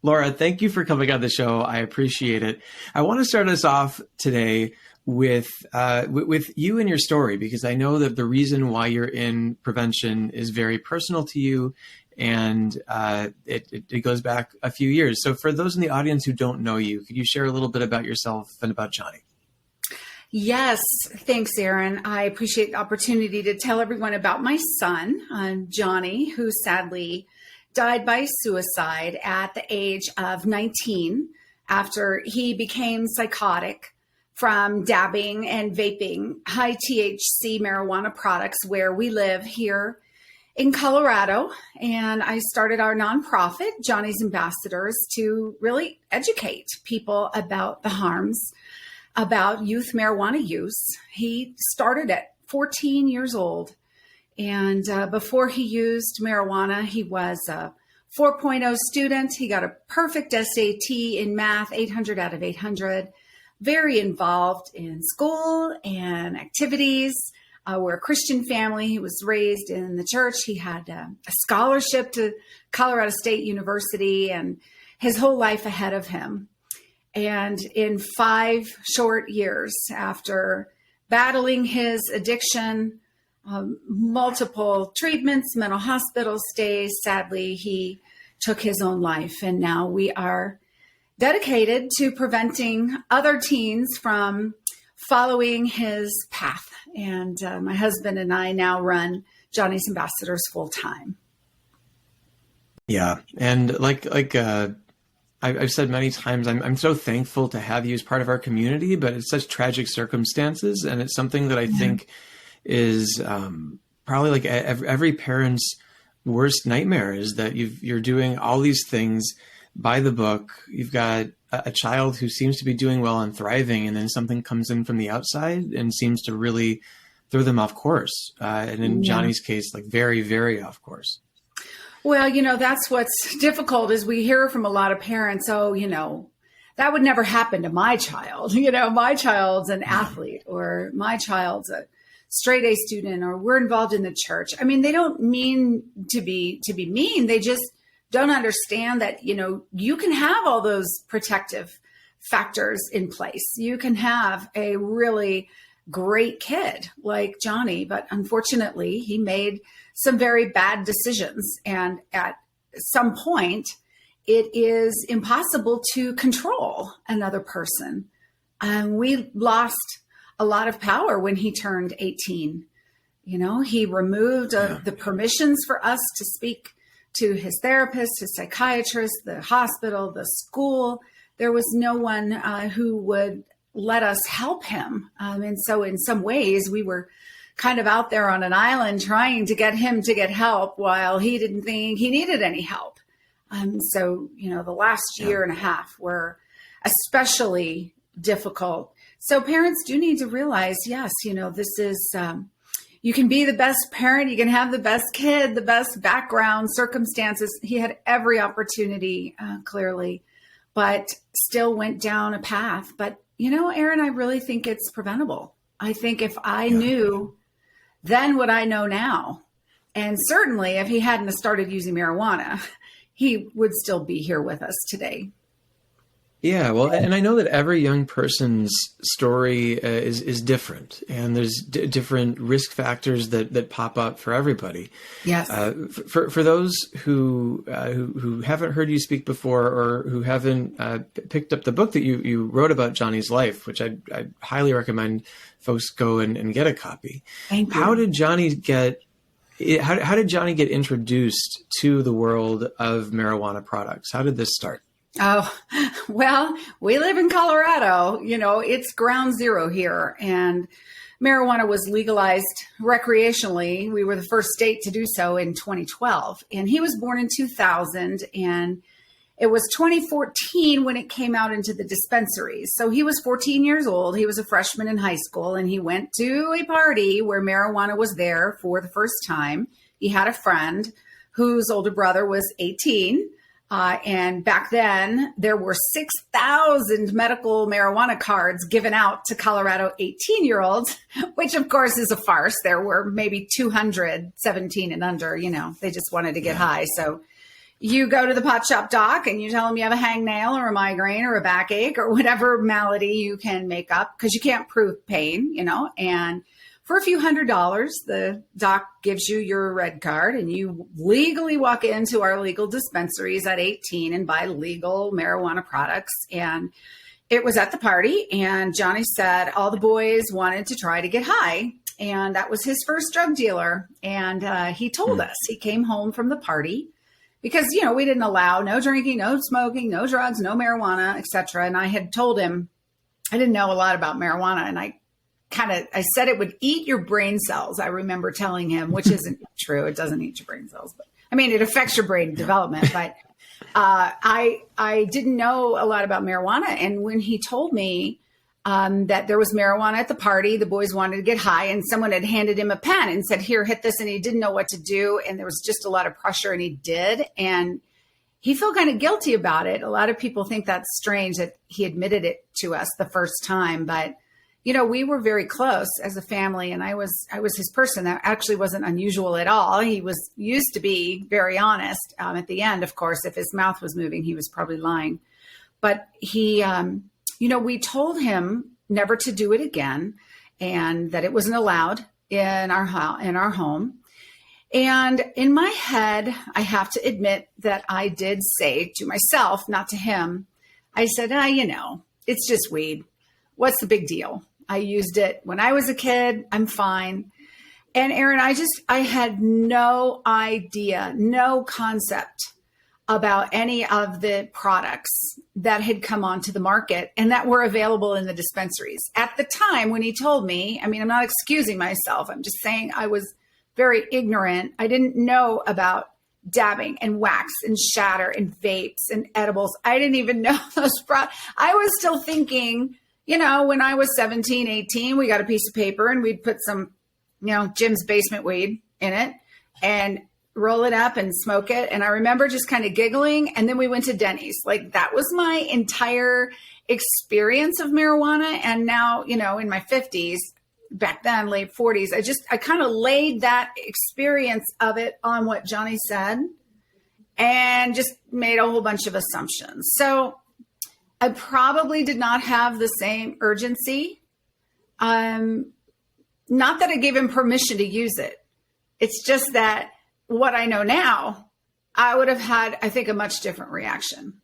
Laura, thank you for coming on the show. I appreciate it. I want to start us off today with you and your story, because I know that the reason why you're in prevention is very personal to you, and it goes back a few years. So for those in the audience who don't know you, could you share a little bit about yourself and about Johnny? Yes, thanks, Aaron. I appreciate the opportunity to tell everyone about my son, Johnny, who sadly died by suicide at the age of 19 after he became psychotic from dabbing and vaping high-THC marijuana products where we live here in Colorado. And I started our nonprofit, Johnny's Ambassadors, to really educate people about the harms about youth marijuana use. He started at 14 years old. And before he used marijuana, he was a 4.0 student. He got a perfect SAT in math, 800 out of 800. Very involved in school and activities. We're a Christian family. He was raised in the church. He had a scholarship to Colorado State University and his whole life ahead of him. And in 5 short years after battling his addiction, multiple treatments, mental hospital stays, sadly, he took his own life. And now we are dedicated to preventing other teens from following his path. And my husband and I now run Johnny's Ambassadors full time. Yeah. And I've said many times, I'm so thankful to have you as part of our community, but it's such tragic circumstances. And it's something that I think is probably like every parent's worst nightmare, is that you're doing all these things by the book. You've got a child who seems to be doing well and thriving, and then something comes in from the outside and seems to really throw them off course. And in Johnny's case, like very, very off course. Well, that's what's difficult is we hear from a lot of parents, that would never happen to my child. My child's an athlete, or my child's a straight A student, or we're involved in the church. I mean, they don't mean to be mean. They just don't understand that, you can have all those protective factors in place. You can have a really great kid like Johnny, but unfortunately he made some very bad decisions. And at some point it is impossible to control another person. We lost a lot of power when he turned 18. He removed the permissions for us to speak to his therapist, his psychiatrist, the hospital, the school. There was no one who would let us help him. And so in some ways we were kind of out there on an island trying to get him to get help while he didn't think he needed any help. So, the last year and a half were especially difficult. So parents do need to realize, yes, this is, you can be the best parent, you can have the best kid, the best background, circumstances. He had every opportunity, clearly, but still went down a path. But, Aaron, I really think it's preventable. I think if I knew then what I know now, and certainly if he hadn't started using marijuana, he would still be here with us today. Yeah, well, and I know that every young person's story is different, and there's different risk factors that pop up for everybody. Yes. For those who haven't heard you speak before, or who haven't picked up the book that you wrote about Johnny's life, which I highly recommend folks go and get a copy. Thank you. How did Johnny get introduced to the world of marijuana products? How did this start? Oh, well, we live in Colorado, it's ground zero here, and marijuana was legalized recreationally. We were the first state to do so in 2012, and he was born in 2000, and it was 2014 when it came out into the dispensaries. So he was 14 years old. He was a freshman in high school, and he went to a party where marijuana was there for the first time. He had a friend whose older brother was 18. And back then, there were 6,000 medical marijuana cards given out to Colorado 18-year-olds, which, of course, is a farce. There were maybe 200, 17 and under. They just wanted to get high. So, you go to the pot shop doc and you tell them you have a hangnail or a migraine or a backache or whatever malady you can make up, because you can't prove pain, and for a few $100s, the doc gives you your red card and you legally walk into our legal dispensaries at 18 and buy legal marijuana products. And it was at the party, and Johnny said all the boys wanted to try to get high. And that was his first drug dealer. And he told us, he came home from the party because, we didn't allow no drinking, no smoking, no drugs, no marijuana, etc. And I had told him I didn't know a lot about marijuana. And I said it would eat your brain cells. I remember telling him, which isn't true. It doesn't eat your brain cells, but it affects your brain development. But I didn't know a lot about marijuana. And when he told me that there was marijuana at the party, the boys wanted to get high, and someone had handed him a pen and said, here, hit this. And he didn't know what to do. And there was just a lot of pressure, and he did. And he felt kind of guilty about it. A lot of people think that's strange that he admitted it to us the first time. But, we were very close as a family, and I was his person. That actually wasn't unusual at all. He used to be very honest. At the end, of course, if his mouth was moving, he was probably lying. But he, we told him never to do it again, and that it wasn't allowed in our home. And in my head, I have to admit that I did say to myself, not to him, I said, it's just weed. What's the big deal? I used it when I was a kid. I'm fine. And Aaron, I had no idea, no concept about any of the products that had come onto the market and that were available in the dispensaries. At the time when he told me, I'm not excusing myself. I'm just saying I was very ignorant. I didn't know about dabbing and wax and shatter and vapes and edibles. I didn't even know those products. I was still thinking, when I was 17, 18, we got a piece of paper and we'd put some, Jim's basement weed in it and roll it up and smoke it. And I remember just kind of giggling. And then we went to Denny's. Like, that was my entire experience of marijuana. And now, in my 50s, back then, late 40s, I kind of laid that experience of it on what Johnny said and just made a whole bunch of assumptions. So I probably did not have the same urgency. Not that I gave him permission to use it. It's just that what I know now, I would have had, I think, a much different reaction.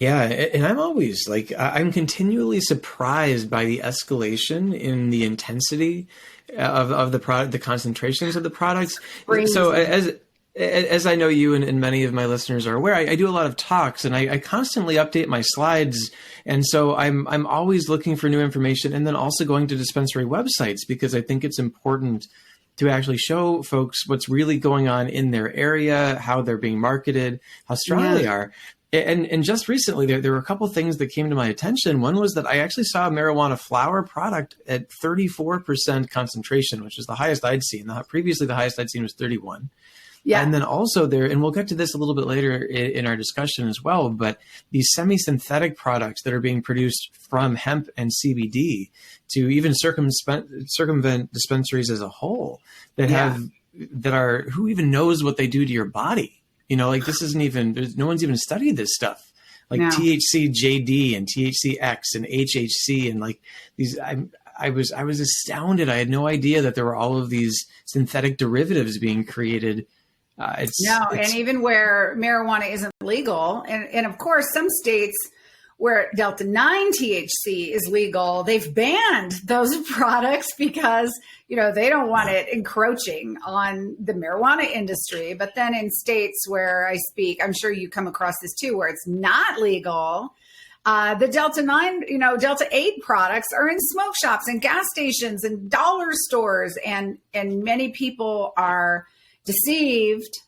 Yeah. And I'm always I'm continually surprised by the escalation in the intensity of the product, the concentrations of the products. Crazy. So as I know you and many of my listeners are aware, I do a lot of talks and I constantly update my slides. And so I'm always looking for new information, and then also going to dispensary websites, because I think it's important to actually show folks what's really going on in their area, how they're being marketed, how strong they are. And just recently, there were a couple of things that came to my attention. One was that I actually saw a marijuana flower product at 34% concentration, which is the highest I'd seen. Previously, the highest I'd seen was 31. Yeah. And then also and we'll get to this a little bit later in our discussion as well, but these semi-synthetic products that are being produced from hemp and CBD to even circumvent dispensaries as a whole who even knows what they do to your body? This isn't even, no one's even studied this stuff. THC JD and THCX and HHC and these, I was astounded. I had no idea that there were all of these synthetic derivatives being created. And even where marijuana isn't legal, and of course some states where Delta 9 THC is legal, they've banned those products because, they don't want it encroaching on the marijuana industry. But then in states where I speak, I'm sure you come across this too, where it's not legal, the Delta 9, Delta 8 products are in smoke shops and gas stations and dollar stores. And many people are deceived,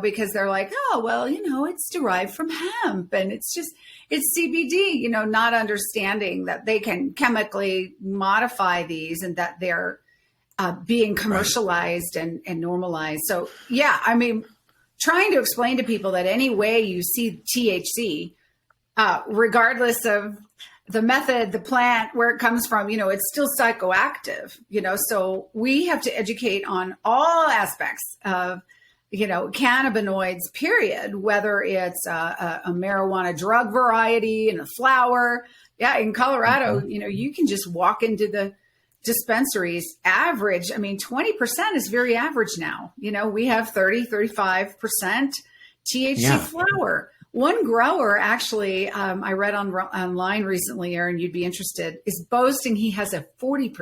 because they're like, oh, well, it's derived from hemp and it's CBD, not understanding that they can chemically modify these and that they're being commercialized and normalized. So, trying to explain to people that any way you see THC, regardless of the method, the plant, where it comes from, it's still psychoactive, so we have to educate on all aspects of cannabinoids, period, whether it's a marijuana drug variety in a flower. Yeah, in Colorado, you can just walk into the dispensaries. Average, 20% is very average now. We have 35% THC flower. One grower, actually, I read online recently, Aaron, you'd be interested, is boasting he has a 40%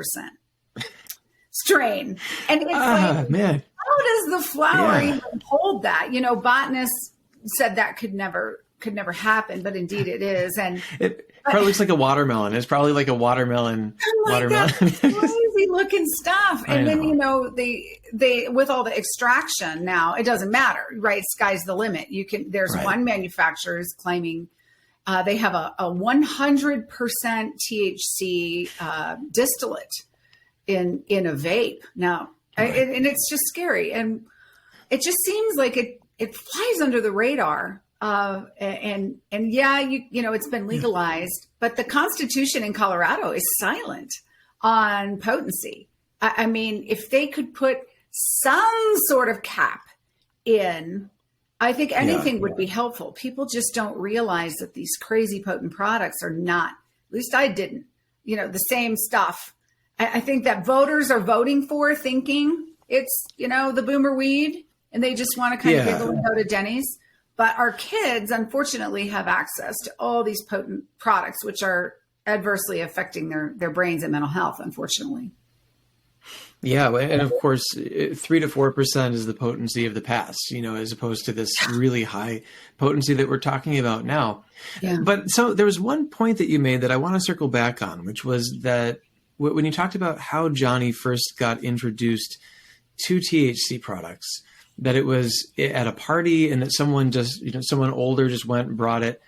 strain. And it's man. How does the flower even hold that? Botanists said that could never happen, but indeed it is. And it probably looks like a watermelon. It's probably like a watermelon. Crazy looking stuff. And then, they with all the extraction now, it doesn't matter, right? Sky's the limit. There's one manufacturer is claiming they have a 100% THC distillate in a vape now. And it's just scary. And it just seems like it flies under the radar. It's been legalized, but the Constitution in Colorado is silent on potency. If they could put some sort of cap in, I think anything would be helpful. People just don't realize that these crazy potent products are not, at least I didn't, the same stuff. I think that voters are voting for thinking it's, the boomer weed, and they just want to kind of giggle and go to Denny's. But our kids, unfortunately, have access to all these potent products, which are adversely affecting their brains and mental health, unfortunately. Yeah. And of course, 3 to 4% is the potency of the past, as opposed to this really high potency that we're talking about now. Yeah. But so there was one point that you made that I want to circle back on, which was that when you talked about how Johnny first got introduced to THC products, that it was at a party and that someone someone older just went and brought it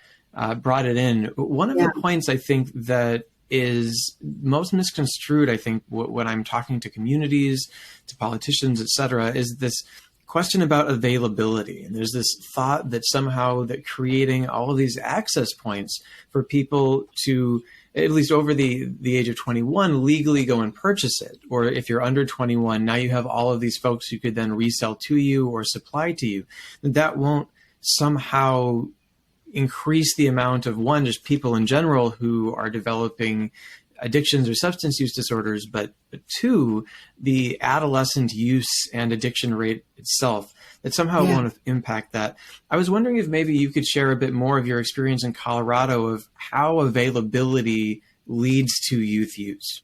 in. One of the points I think that is most misconstrued, I think, when I'm talking to communities, to politicians, et cetera, is this question about availability. And there's this thought that somehow that creating all of these access points for people to, at least over the age of 21, legally go and purchase it. Or if you're under 21, now you have all of these folks who could then resell to you or supply to you. That won't somehow increase the amount of, one, just people in general who are developing addictions or substance use disorders, but two, the adolescent use and addiction rate itself, that somehow won't impact that. I was wondering if maybe you could share a bit more of your experience in Colorado of how availability leads to youth use.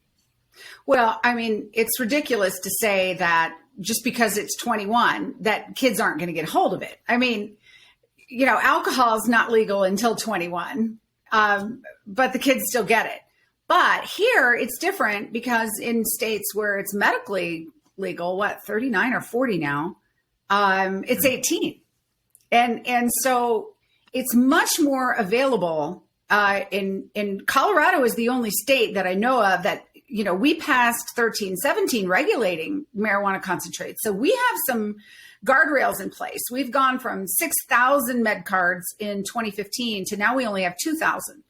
Well, it's ridiculous to say that just because it's 21, that kids aren't going to get a hold of it. Alcohol is not legal until 21, but the kids still get it. But here it's different because in states where it's medically legal, 39 or 40 now, it's 18. And so it's much more available. In Colorado is the only state that I know of that, we passed 1317 regulating marijuana concentrates. So we have some guardrails in place. We've gone from 6,000 med cards in 2015 to now we only have 2,000.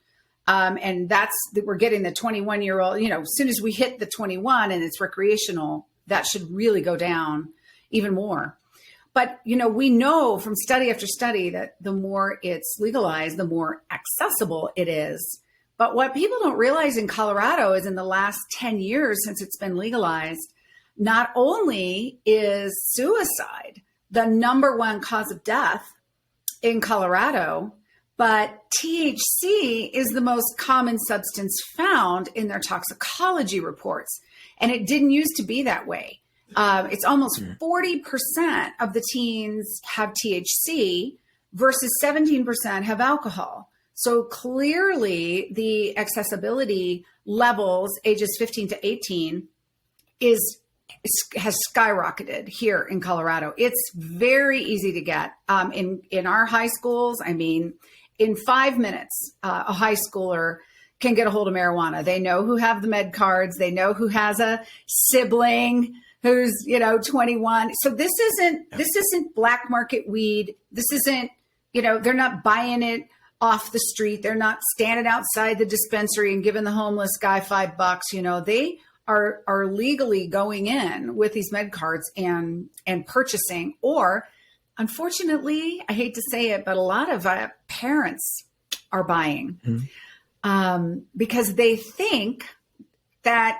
And we're getting the 21-year-old, as soon as we hit the 21 and it's recreational, that should really go down even more. But, we know from study after study that the more it's legalized, the more accessible it is. But what people don't realize in Colorado is in the last 10 years since it's been legalized, not only is suicide the number one cause of death in Colorado, but THC is the most common substance found in their toxicology reports. And it didn't used to be that way. It's almost 40% of the teens have THC versus 17% have alcohol. So clearly the accessibility levels, ages 15 to 18, has skyrocketed here in Colorado. It's very easy to get. In our high schools, in 5 minutes, a high schooler can get a hold of marijuana. They know who have the med cards. They know who has a sibling who's, 21. So this isn't black market weed. This isn't, they're not buying it off the street. They're not standing outside the dispensary and giving the homeless guy $5. They are legally going in with these med cards and purchasing, or unfortunately, I hate to say it, but a lot of parents are buying because they think that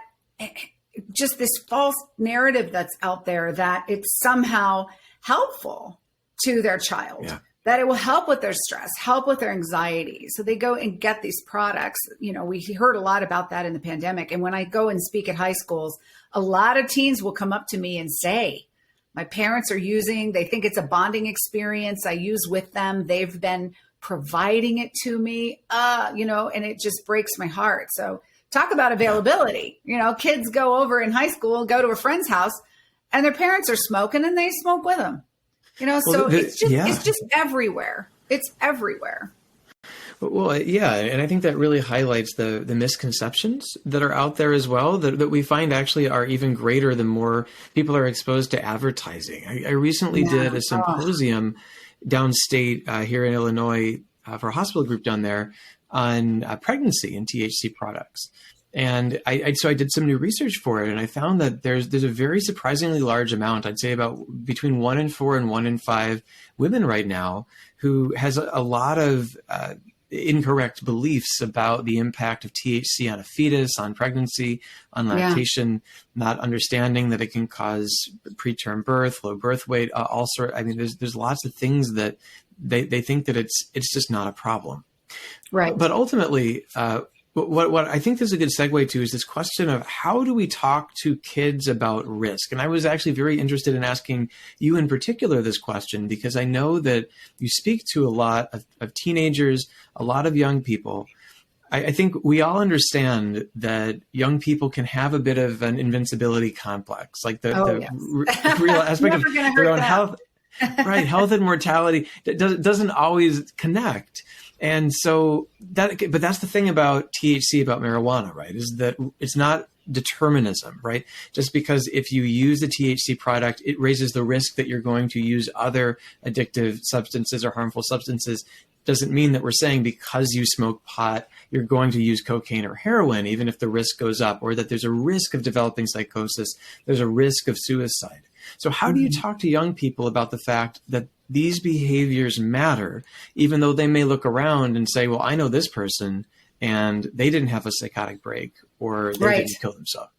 just this false narrative that's out there that it's somehow helpful to their child, that it will help with their stress, help with their anxiety. So they go and get these products. You know, we heard a lot about that in the pandemic. And when I go and speak at high schools, a lot of teens will come up to me and say, my parents are using, they think it's a bonding experience I use with them. They've been providing it to me, you know, and it just breaks my heart. So talk about availability. You know, kids go over in high school, go to a friend's house, and their parents are smoking and they smoke with them. You know, so it's just everywhere. It's everywhere. Well, yeah, and I think that really highlights the misconceptions that are out there as well, that we find actually are even greater the more people are exposed to advertising. I recently did a symposium downstate here in Illinois for a hospital group down there on pregnancy and THC products. And so I did some new research for it, and I found that there's a very surprisingly large amount, I'd say about between 1 in 4 and 1 in 5 women right now, who has a lot of incorrect beliefs about the impact of THC on a fetus, on pregnancy, on lactation, not understanding that it can cause preterm birth, low birth weight, all sort. I mean, there's lots of things that they think that it's just not a problem. Right. But ultimately, what I think this is a good segue to is this question of how do we talk to kids about risk? And I was actually very interested in asking you in particular this question, because I know that you speak to a lot of teenagers, a lot of young people. I think we all understand that young people can have a bit of an invincibility complex, like the real aspect of their own health, right? Health and mortality doesn't always connect. And so but that's the thing about THC, about marijuana, right? Is that it's not determinism, right? Just because if you use a THC product, it raises the risk that you're going to use other addictive substances or harmful substances, doesn't mean that we're saying because you smoke pot, you're going to use cocaine or heroin, even if the risk goes up, or that there's a risk of developing psychosis, there's a risk of suicide. So how do you talk to young people about the fact that these behaviors matter, even though they may look around and say, well, I know this person and they didn't have a psychotic break or they didn't kill themselves.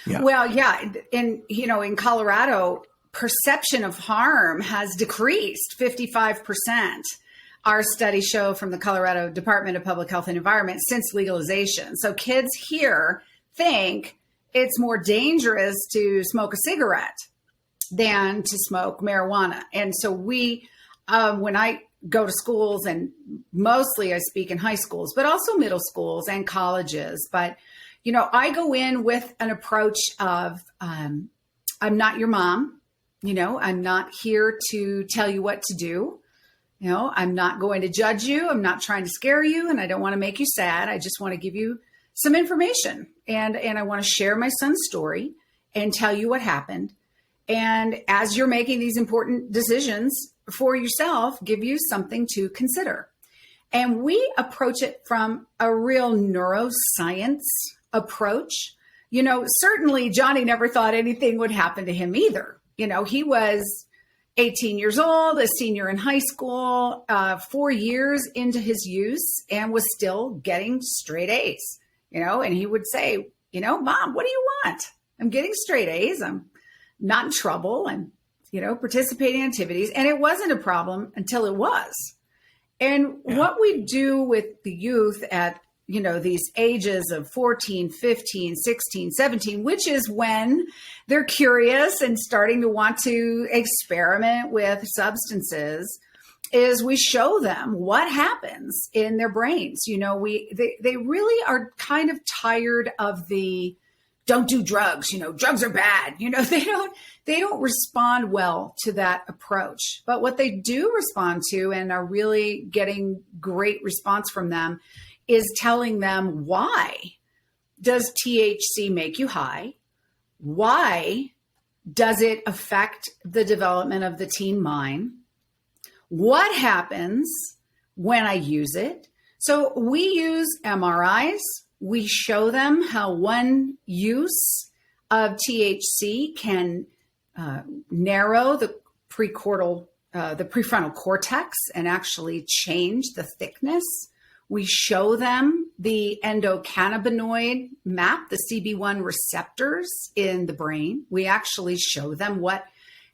Yeah. Well, yeah. And, you know, in Colorado, perception of harm has decreased 55%. Our studies show from the Colorado Department of Public Health and Environment since legalization. So kids here think it's more dangerous to smoke a cigarette than to smoke marijuana. And so we, when I go to schools, and mostly I speak in high schools, but also middle schools and colleges. But, you know, I go in with an approach of, I'm not your mom. You know, I'm not here to tell you what to do. You know, I'm not going to judge you. I'm not trying to scare you, and I don't want to make you sad. I just want to give you some information, and I want to share my son's story and tell you what happened. And as you're making these important decisions for yourself, give you something to consider. And we approach it from a real neuroscience approach. You know, certainly Johnny never thought anything would happen to him either. You know, he was 18 years old, a senior in high school, 4 years into his use, and was still getting straight A's, you know, and he would say, you know, Mom, what do you want? I'm getting straight A's. I'm not in trouble and, you know, participating in activities. And it wasn't a problem until it was. And what we do with the youth at, you know, these ages of 14, 15, 16, 17, which is when they're curious and starting to want to experiment with substances, is we show them what happens in their brains. You know, they really are kind of tired of the don't do drugs, you know, drugs are bad. You know, they don't respond well to that approach. But what they do respond to and are really getting great response from them is telling them, why does THC make you high? Why does it affect the development of the teen mind? What happens when I use it? So we use MRIs. We show them how one use of THC can narrow the precortical the prefrontal cortex and actually change the thickness. We show them the endocannabinoid map, the CB1 receptors in the brain. We actually show them what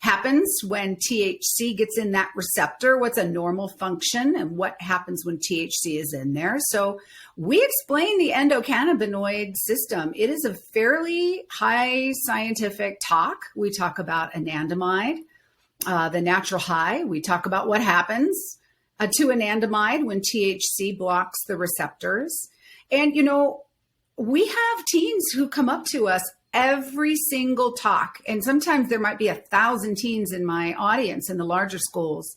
happens when THC gets in that receptor, what's a normal function, and what happens when THC is in there. So we explain the endocannabinoid system. It is a fairly high scientific talk. We talk about anandamide, the natural high. We talk about what happens to anandamide when THC blocks the receptors. And, we have teens who come up to us every single talk. And sometimes there might be 1,000 teens in my audience in the larger schools.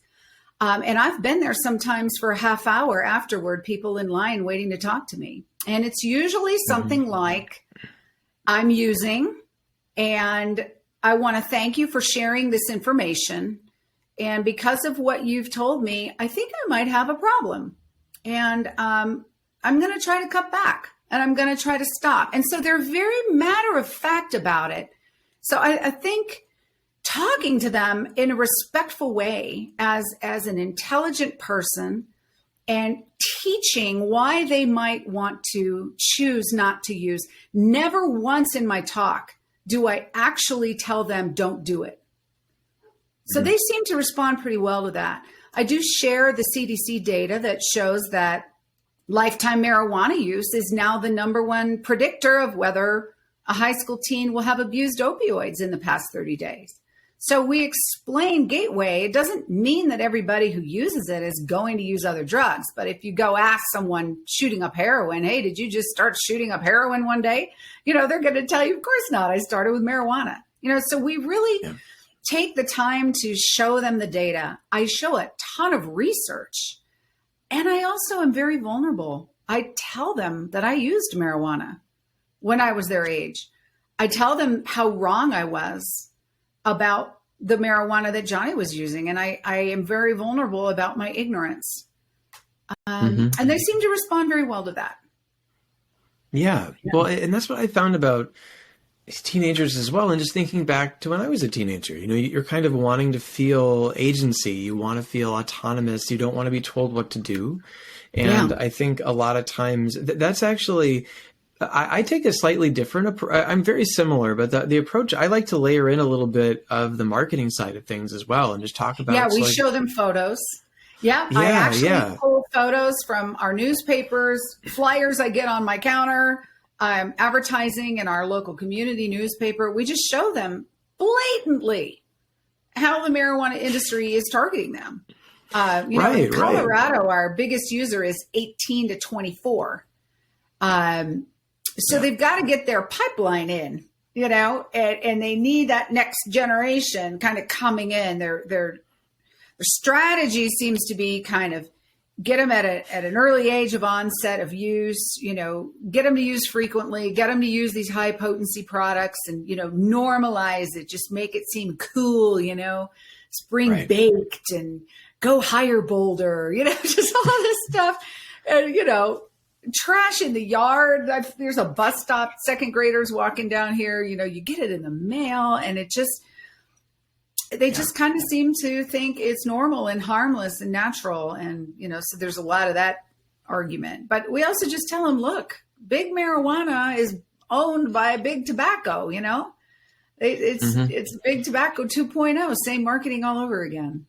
And I've been there sometimes for a half hour afterward, people in line waiting to talk to me. And it's usually something like, I'm using, and I want to thank you for sharing this information. And because of what you've told me, I think I might have a problem. And I'm going to try to cut back, and I'm going to try to stop. And so they're very matter of fact about it. So I think talking to them in a respectful way as an intelligent person and teaching why they might want to choose not to use. Never once in my talk do I actually tell them, don't do it. So they seem to respond pretty well to that. I do share the CDC data that shows that lifetime marijuana use is now the number one predictor of whether a high school teen will have abused opioids in the past 30 days. So we explain gateway. It doesn't mean that everybody who uses it is going to use other drugs. But if you go ask someone shooting up heroin, hey, did you just start shooting up heroin one day? They're going to tell you, of course not. I started with marijuana. So we really take the time to show them the data. I show a ton of research. And I also am very vulnerable. I tell them that I used marijuana when I was their age. I tell them how wrong I was about the marijuana that Johnny was using. And I am very vulnerable about my ignorance. And they seem to respond very well to that. Yeah. Well, and that's what I found about teenagers as well. And just thinking back to when I was a teenager, you're kind of wanting to feel agency. You want to feel autonomous. You don't want to be told what to do. And I think a lot of times that's actually, I take a slightly different approach. I'm very similar, but the approach, I like to layer in a little bit of the marketing side of things as well and just talk about. Yeah, we show them photos. I actually pull photos from our newspapers, flyers I get on my counter, advertising in our local community newspaper. We just show them blatantly how the marijuana industry is targeting them. In Colorado, our biggest user is 18 to 24. So they've got to get their pipeline in, and they need that next generation kind of coming in. Their strategy seems to be kind of get them at an early age of onset of use, get them to use frequently, get them to use these high potency products and, normalize it, just make it seem cool, spring baked and go higher, bolder, just all this stuff. And, trash in the yard. There's a bus stop, second graders walking down here, you get it in the mail and they just kind of seem to think it's normal and harmless and natural. And, so there's a lot of that argument, but we also just tell them, look, big marijuana is owned by big tobacco, it's big tobacco 2.0, same marketing all over again.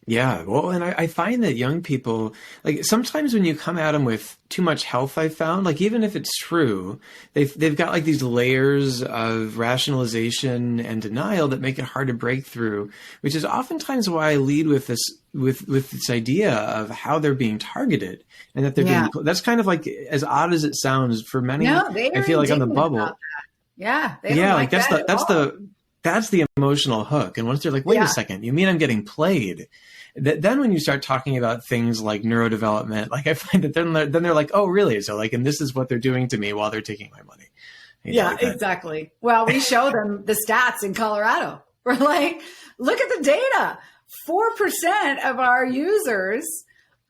Yeah. Well, and I find that young people, like sometimes when you come at them with too much health, I found, like, even if it's true, they've got like these layers of rationalization and denial that make it hard to break through, which is oftentimes why I lead with this, with this idea of how they're being targeted and that they're being, that's kind of like, as odd as it sounds for many, I feel like on the bubble. Yeah. Like that's the emotional hook. And once they're like, wait a second, you mean I'm getting played? Then when you start talking about things like neurodevelopment, like I find that then they're like, oh, really? So like, and this is what they're doing to me while they're taking my money. Exactly. Well, we show them the stats in Colorado. We're like, look at the data. 4% of our users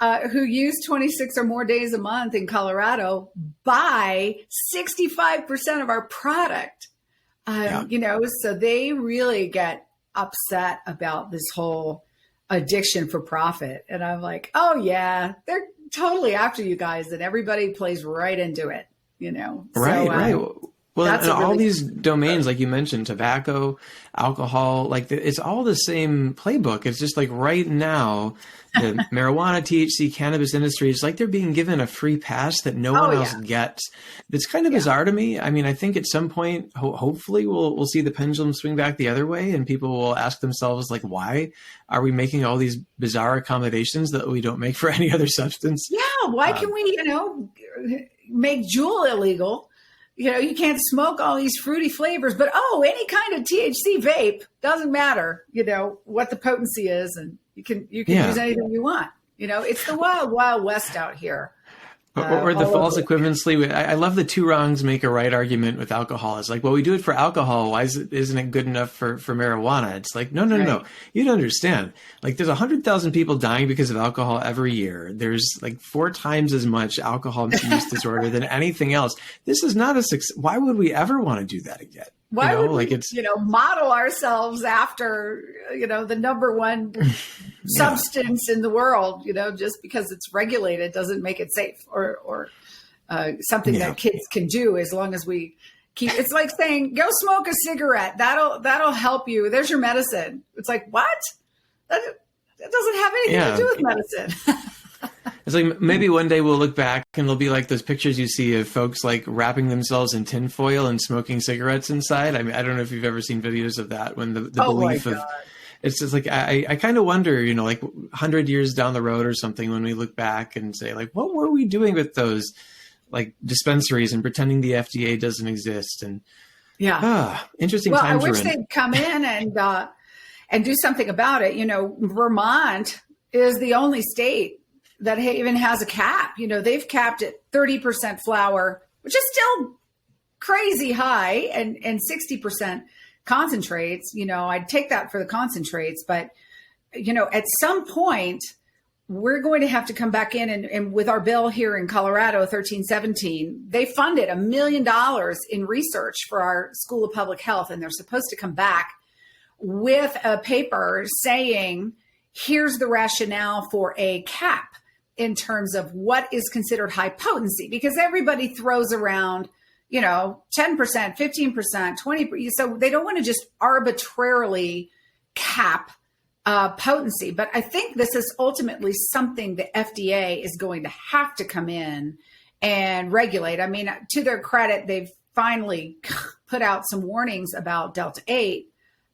who use 26 or more days a month in Colorado buy 65% of our product. So they really get upset about this whole addiction for profit. And I'm like, oh yeah, they're totally after you guys, and everybody plays right into it, you know? Right, So, right. Well, and all really these domains, like you mentioned, tobacco, alcohol, like it's all the same playbook. It's just like right now, the marijuana, THC, cannabis industry, it's like they're being given a free pass that no one else gets. It's kind of bizarre to me. I mean, I think at some point, hopefully we'll see the pendulum swing back the other way, and people will ask themselves, like, why are we making all these bizarre accommodations that we don't make for any other substance? Yeah, why can we, you know, make Juul illegal? You know, you can't smoke all these fruity flavors, but any kind of THC vape, doesn't matter, you know, what the potency is, and you can use anything you want. You know, it's the wild, wild west out here. Or the false equivalency. I love the two wrongs make a right argument with alcohol. It's like, well, we do it for alcohol. Why isn't it good enough for marijuana? It's like, no. You don't understand. Like, there's 100,000 people dying because of alcohol every year. There's like 4 times as much alcohol use disorder than anything else. This is not a success. Why would we ever want to do that again? Why would we, model ourselves after, the number one substance in the world, just because it's regulated doesn't make it safe or something that kids can do as long as we keep. It's like saying, go smoke a cigarette. That'll help you. There's your medicine. It's like, what? That doesn't have anything to do with medicine. It's like maybe one day we'll look back and it'll be like those pictures you see of folks like wrapping themselves in tinfoil and smoking cigarettes inside. I mean, I don't know if you've ever seen videos of that when the belief of it's just like, I kind of wonder, like 100 years down the road or something, when we look back and say like, what were we doing with those like dispensaries and pretending the FDA doesn't exist? And interesting times. I wish they'd come in and do something about it. Vermont is the only state that even has a cap. They've capped at 30% flour, which is still crazy high, and 60% concentrates. I'd take that for the concentrates, but at some point we're going to have to come back in and with our bill here in Colorado, 1317, they funded $1 million in research for our School of Public Health. And they're supposed to come back with a paper saying, here's the rationale for a cap in terms of what is considered high potency, because everybody throws around, 10%, 15%, 20%. So they don't want to just arbitrarily cap potency. But I think this is ultimately something the FDA is going to have to come in and regulate. I mean, to their credit, they've finally put out some warnings about Delta 8,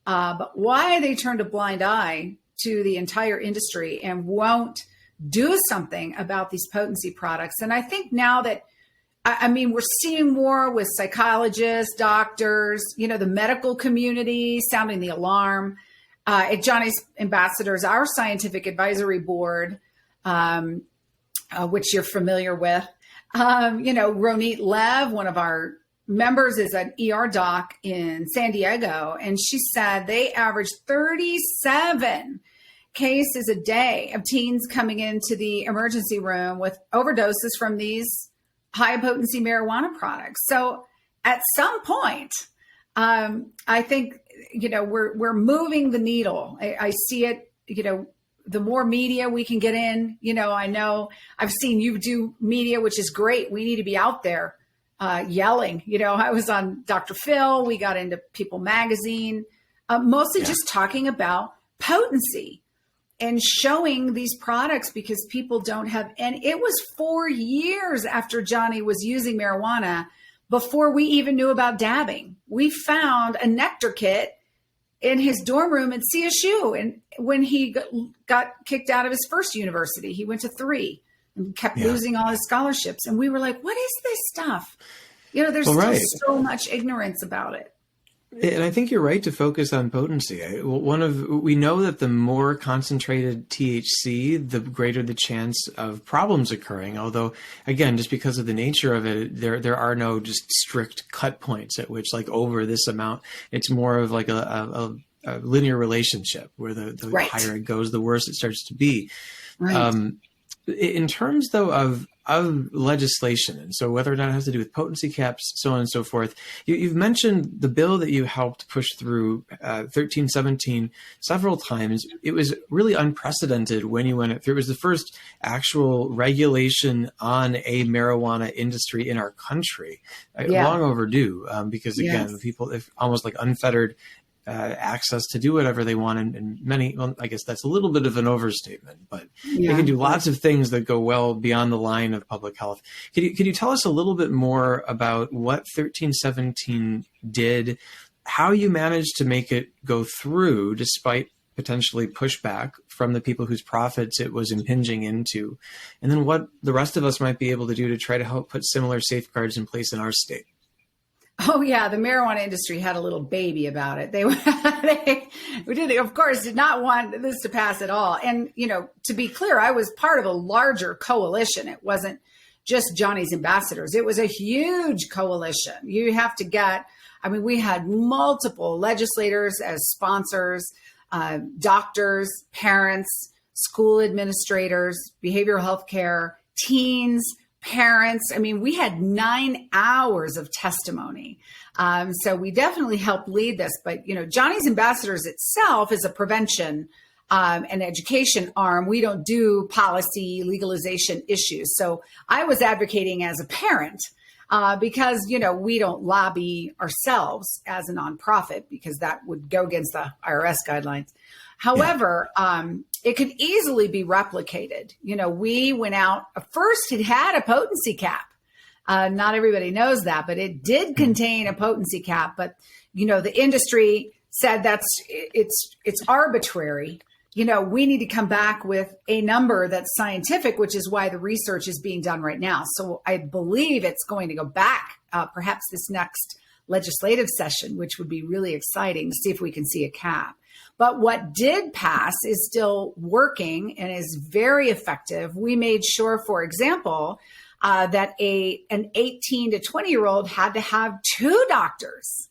but why they turned a blind eye to the entire industry and won't do something about these potency products. And I think now that, we're seeing more with psychologists, doctors, the medical community sounding the alarm. At Johnny's Ambassadors, our scientific advisory board, which you're familiar with, Ronit Lev, one of our members, is an ER doc in San Diego. And she said they averaged 37 cases a day of teens coming into the emergency room with overdoses from these high potency marijuana products. So at some point, I think, we're moving the needle. I see it, the more media we can get in, I know I've seen you do media, which is great. We need to be out there yelling. I was on Dr. Phil. We got into People Magazine, mostly just talking about potency and showing these products, because people don't have, and it was 4 years after Johnny was using marijuana before we even knew about dabbing. We found a nectar kit in his dorm room at CSU. And when he got kicked out of his first university, he went to 3 and kept losing all his scholarships. And we were like, what is this stuff? There's still so much ignorance about it. And I think you're right to focus on potency. We know that the more concentrated THC, the greater the chance of problems occurring. Although, again, just because of the nature of it, there are no just strict cut points at which, like, over this amount. It's more of like a linear relationship where the higher it goes, the worse it starts to be. Right. In terms, though, of legislation, and so whether or not it has to do with potency caps, so on and so forth, you've mentioned the bill that you helped push through, 1317, several times. It was really unprecedented when you went it through. It was the first actual regulation on a marijuana industry in our country. Long overdue, because, again, people, if almost like unfettered access to do whatever they want, and many, well, I guess that's a little bit of an overstatement, but they can do lots of things that go well beyond the line of public health. Could you tell us a little bit more about what 1317 did, how you managed to make it go through despite potentially pushback from the people whose profits it was impinging into, and then what the rest of us might be able to do to try to help put similar safeguards in place in our state? Oh yeah, the marijuana industry had a little baby about it. They of course, did not want this to pass at all. And, to be clear, I was part of a larger coalition. It wasn't just Johnny's ambassadors. It was a huge coalition. You have to we had multiple legislators as sponsors, doctors, parents, school administrators, behavioral health care, teens, parents. We had 9 hours of testimony. So we definitely helped lead this. But, Johnny's Ambassadors itself is a prevention and education arm. We don't do policy legalization issues. So I was advocating as a parent because, we don't lobby ourselves as a nonprofit because that would go against the IRS guidelines. However, it could easily be replicated. We went out first, it had a potency cap. Not everybody knows that, but it did contain a potency cap. But, the industry said it's arbitrary. We need to come back with a number that's scientific, which is why the research is being done right now. So I believe it's going to go back perhaps this next legislative session, which would be really exciting to see if we can see a cap. But what did pass is still working and is very effective. We made sure, for example, that an 18 to 20-year-old had to have 2 doctors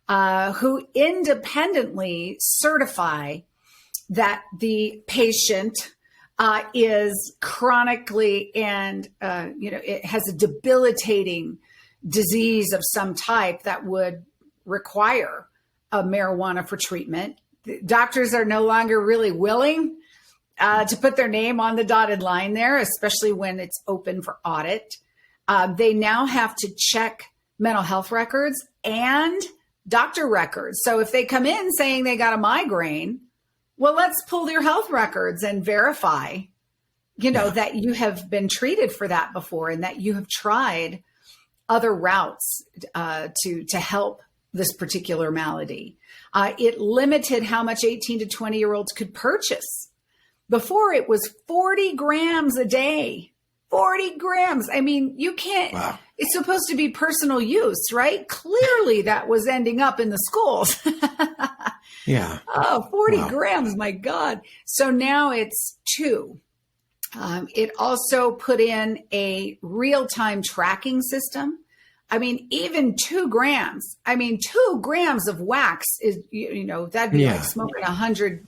who independently certify that the patient is chronically and, it has a debilitating disease of some type that would require a marijuana for treatment. Doctors are no longer really willing to put their name on the dotted line there, especially when it's open for audit. They now have to check mental health records and doctor records. So if they come in saying they got a migraine, well, let's pull their health records and verify, that you have been treated for that before and that you have tried other routes to help this particular malady. It limited how much 18 to 20-year-olds could purchase. Before it was 40 grams a day. 40 grams. You can't, wow. It's supposed to be personal use, right? Clearly that was ending up in the schools. Yeah. Oh, 40 grams, my God. So now it's 2. It also put in a real-time tracking system. Even 2 grams. 2 grams of wax is, that'd be like smoking 100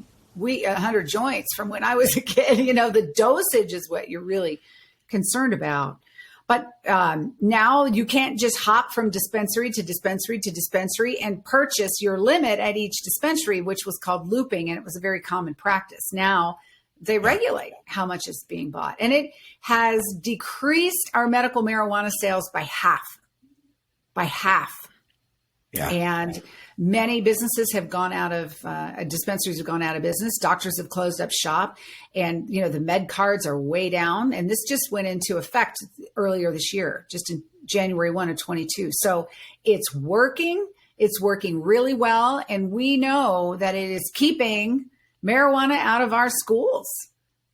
joints from when I was a kid. The dosage is what you're really concerned about. But now you can't just hop from dispensary to dispensary to dispensary and purchase your limit at each dispensary, which was called looping, and it was a very common practice. Now they regulate how much is being bought, and it has decreased our medical marijuana sales by half. Yeah. And many businesses have gone out of, dispensaries have gone out of business. Doctors have closed up shop, and, the med cards are way down. And this just went into effect earlier this year, just in January 1 of 22. So it's working. It's working really well. And we know that it is keeping marijuana out of our schools.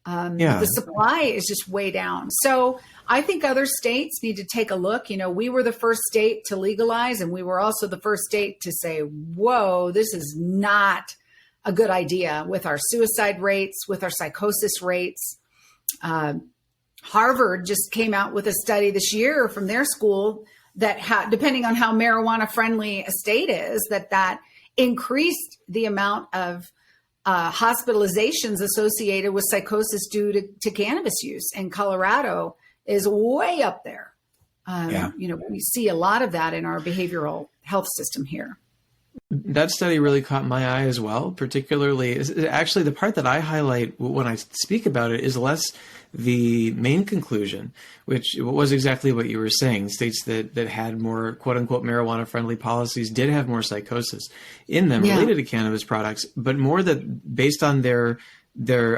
The supply is just way down. So I think other states need to take a look. We were the first state to legalize, and we were also the first state to say, whoa, this is not a good idea with our suicide rates, with our psychosis rates. Harvard just came out with a study this year from their school that depending on how marijuana friendly a state is, that increased the amount of hospitalizations associated with psychosis due to cannabis use. And Colorado is way up there. We see a lot of that in our behavioral health system here. That study really caught my eye as well, particularly actually the part that I highlight when I speak about it is less the main conclusion, which was exactly what you were saying. States that had more quote unquote marijuana friendly policies did have more psychosis in them related to cannabis products, but more that based on their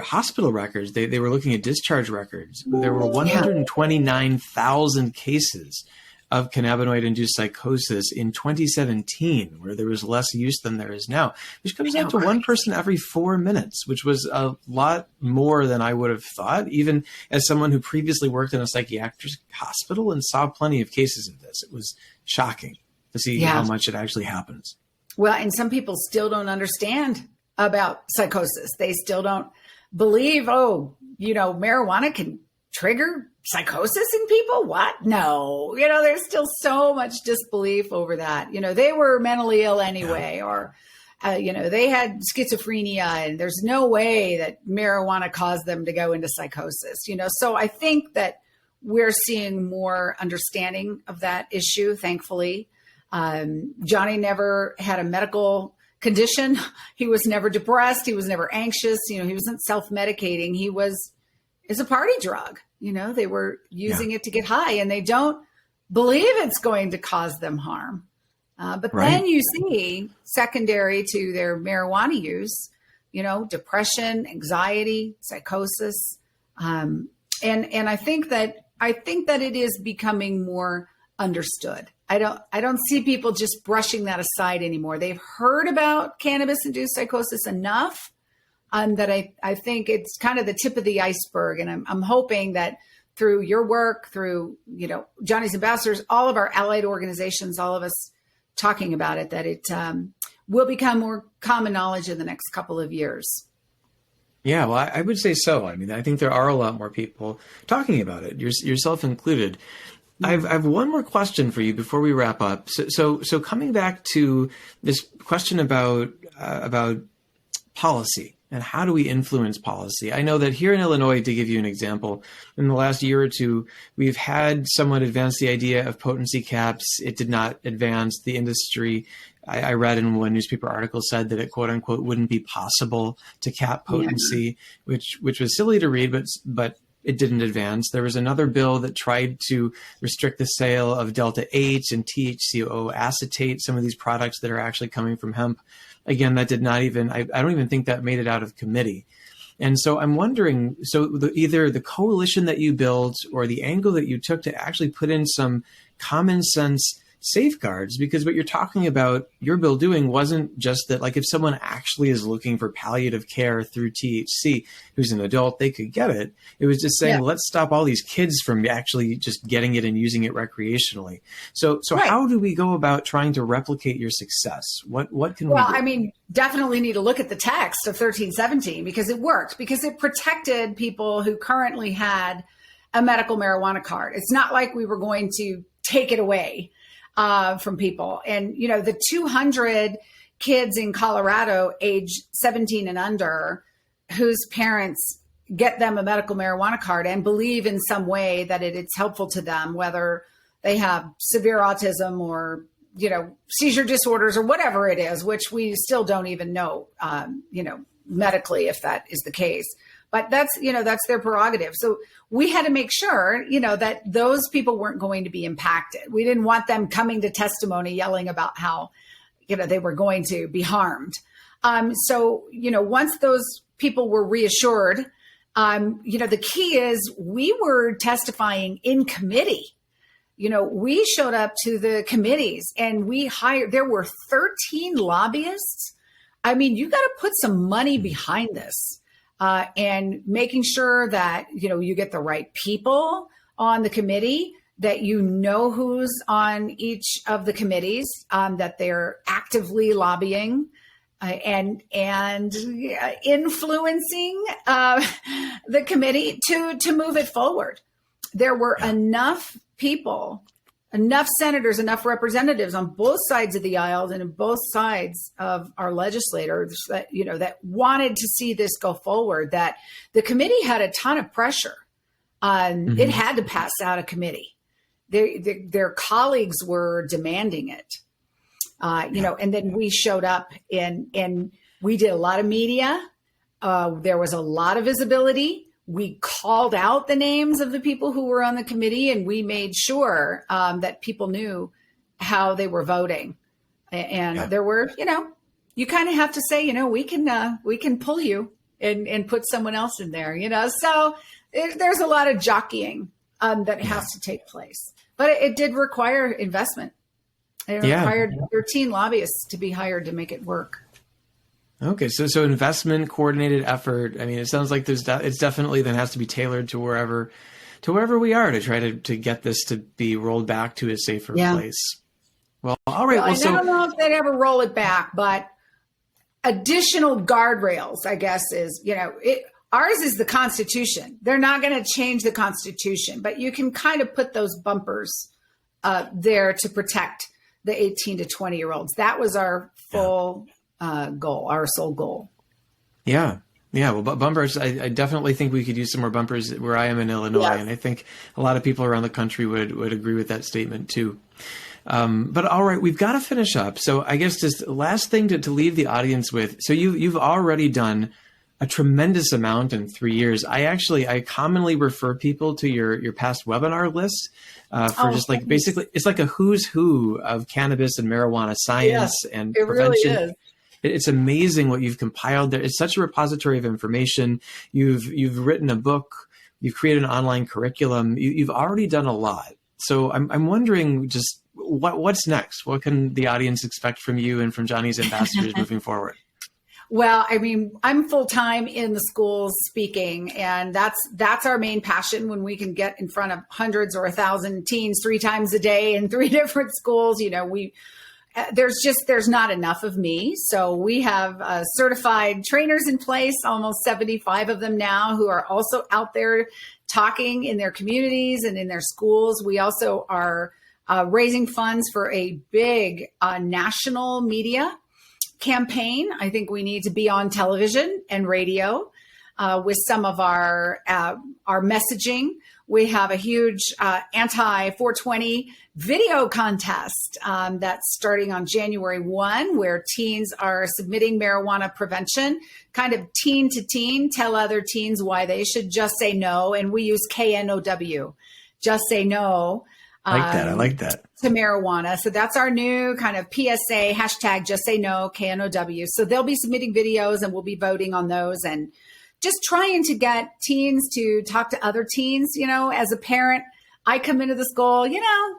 hospital records, they were looking at discharge records. There were 129,000 cases of cannabinoid-induced psychosis in 2017, where there was less use than there is now, which comes out to one person every 4 minutes, which was a lot more than I would have thought, even as someone who previously worked in a psychiatric hospital and saw plenty of cases of this. It was shocking to see how much it actually happens. Well, and some people still don't understand about psychosis. They still don't believe, marijuana can trigger psychosis in people? What? No. There's still so much disbelief over that. They were mentally ill anyway, or, they had schizophrenia, and there's no way that marijuana caused them to go into psychosis. So I think that we're seeing more understanding of that issue, thankfully. Johnny never had a medical condition. He was never depressed. He was never anxious. He wasn't self-medicating. It's a party drug. They were using it to get high, and they don't believe it's going to cause them harm. But then you see secondary to their marijuana use, depression, anxiety, psychosis. And I think that it is becoming more understood. I don't see people just brushing that aside anymore. They've heard about cannabis-induced psychosis enough that I think it's kind of the tip of the iceberg. And I'm hoping that through your work, through, Johnny's Ambassadors, all of our allied organizations, all of us talking about it, that it will become more common knowledge in the next couple of years. Yeah, well, I would say so. I mean, I think there are a lot more people talking about it, yourself included. I have one more question for you before we wrap up. So coming back to this question about policy and how do we influence policy? I know that here in Illinois, to give you an example, in the last year or two, we've had someone advance the idea of potency caps. It did not advance the industry. I read in one newspaper article said that it quote unquote wouldn't be possible to cap potency, which was silly to read, but it didn't advance. There was another bill that tried to restrict the sale of Delta 8 and THCO acetate, some of these products that are actually coming from hemp. Again, that did not even, I don't even think that made it out of committee. And so I'm wondering, either the coalition that you built or the angle that you took to actually put in some common sense safeguards, because what you're talking about your bill doing wasn't just that, like if someone actually is looking for palliative care through THC, who's an adult, they could get it. It was just saying, let's stop all these kids from actually just getting it and using it recreationally. So how do we go about trying to replicate your success? What can we do? Well, I mean, definitely need to look at the text of 1317 because it worked, because it protected people who currently had a medical marijuana card. It's not like we were going to take it away from people. And, the 200 kids in Colorado, age 17 and under, whose parents get them a medical marijuana card and believe in some way that it's helpful to them, whether they have severe autism or, seizure disorders or whatever it is, which we still don't even know, medically, if that is the case. But that's their prerogative. So we had to make sure, that those people weren't going to be impacted. We didn't want them coming to testimony yelling about how, they were going to be harmed. So once those people were reassured, the key is we were testifying in committee. We showed up to the committees and there were 13 lobbyists. I mean, you got to put some money behind this. And making sure that, you get the right people on the committee, that who's on each of the committees, that they're actively lobbying and influencing the committee to move it forward. There were enough people enough senators, enough representatives on both sides of the aisle and in both sides of our legislators that, that wanted to see this go forward, that the committee had a ton of pressure. It had to pass out of committee. Their colleagues were demanding it, and then we showed up and we did a lot of media. There was a lot of visibility. We called out the names of the people who were on the committee, and we made sure that people knew how they were voting. And there were, you kind of have to say, we can pull you and put someone else in there, So there's a lot of jockeying that has to take place. But it did require investment. It required 13 lobbyists to be hired to make it work. Okay, so investment, coordinated effort. I mean, it sounds like it's definitely then has to be tailored to wherever we are to try to get this to be rolled back to a safer place. Well, all right. Well, I don't know if they'd ever roll it back, but additional guardrails, I guess, is ours is the Constitution. They're not going to change the Constitution, but you can kind of put those bumpers there to protect the 18 to 20-year-olds. That was our full goal, our sole goal. Yeah. Well, bumpers, I definitely think we could use some more bumpers where I am in Illinois. Yes. And I think a lot of people around the country would agree with that statement too. But all right, we've got to finish up. So I guess just last thing to leave the audience with. So you've already done a tremendous amount in 3 years. I commonly refer people to your past webinar list for basically, it's like a who's who of cannabis and marijuana science and prevention. Really is. It's amazing what you've compiled there. It's such a repository of information. You've written a book. You've created an online curriculum. You've already done a lot. So I'm wondering just what's next? What can the audience expect from you and from Johnny's Ambassadors moving forward? Well, I mean, I'm full-time in the schools speaking, and that's our main passion when we can get in front of hundreds or 1,000 teens 3 times a day in 3 different schools. There's not enough of me. So we have certified trainers in place, almost 75 of them now, who are also out there talking in their communities and in their schools. We also are raising funds for a big national media campaign. I think we need to be on television and radio with some of our messaging. We have a huge anti-420 video contest that's starting on January 1, where teens are submitting marijuana prevention, kind of teen to teen, tell other teens why they should just say no. And we use KNOW, just say no. I like that. To marijuana. So that's our new kind of PSA, hashtag just say no, KNOW. So they'll be submitting videos and we'll be voting on those and just trying to get teens to talk to other teens. As a parent, I come into the school,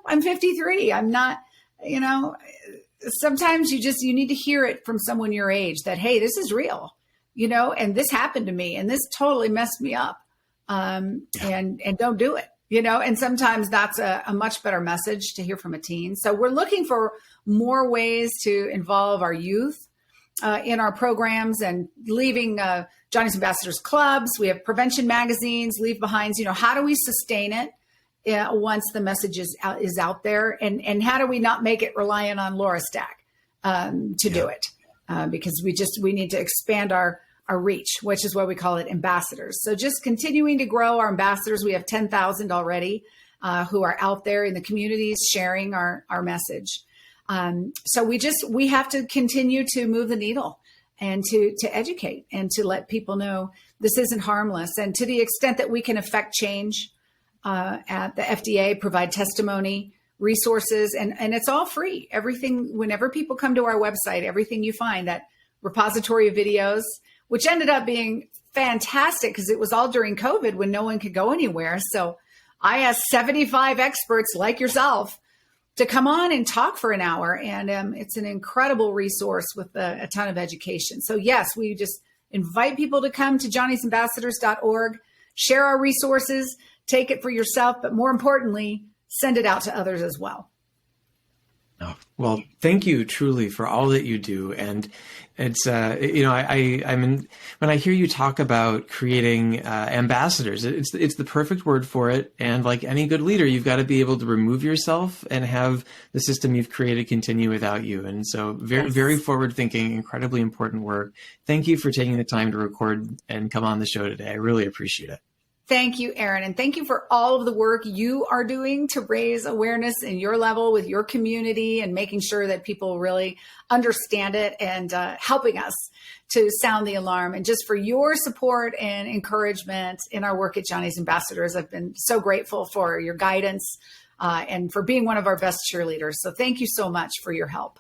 I'm 53. I'm not, sometimes you need to hear it from someone your age that, hey, this is real, and this happened to me and this totally messed me up. And don't do it. And sometimes that's a much better message to hear from a teen. So we're looking for more ways to involve our youth in our programs and leaving Johnny's Ambassadors clubs. We have prevention magazines, leave behinds. How do we sustain it once the message is out there? And how do we not make it reliant on Laura Stack to do it? Because we need to expand our reach, which is why we call it ambassadors. So just continuing to grow our ambassadors. We have 10,000 already who are out there in the communities sharing our message. So we have to continue to move the needle and to educate and to let people know this isn't harmless. And to the extent that we can affect change at the FDA, provide testimony, resources, and it's all free. Everything, whenever people come to our website, everything you find, that repository of videos, which ended up being fantastic because it was all during COVID when no one could go anywhere. So I asked 75 experts like yourself to come on and talk for an hour. And it's an incredible resource with a ton of education. So yes, we just invite people to come to johnnysambassadors.org, share our resources, take it for yourself, but more importantly, send it out to others as well. Oh, well, thank you truly for all that you do. And it's, I'm in, when I hear you talk about creating ambassadors, it's the perfect word for it. And like any good leader, you've got to be able to remove yourself and have the system you've created continue without you. And so very, very forward thinking, incredibly important work. Thank you for taking the time to record and come on the show today. I really appreciate it. Thank you, Aaron. And thank you for all of the work you are doing to raise awareness in your level with your community and making sure that people really understand it and helping us to sound the alarm. And just for your support and encouragement in our work at Johnny's Ambassadors. I've been so grateful for your guidance and for being one of our best cheerleaders. So thank you so much for your help.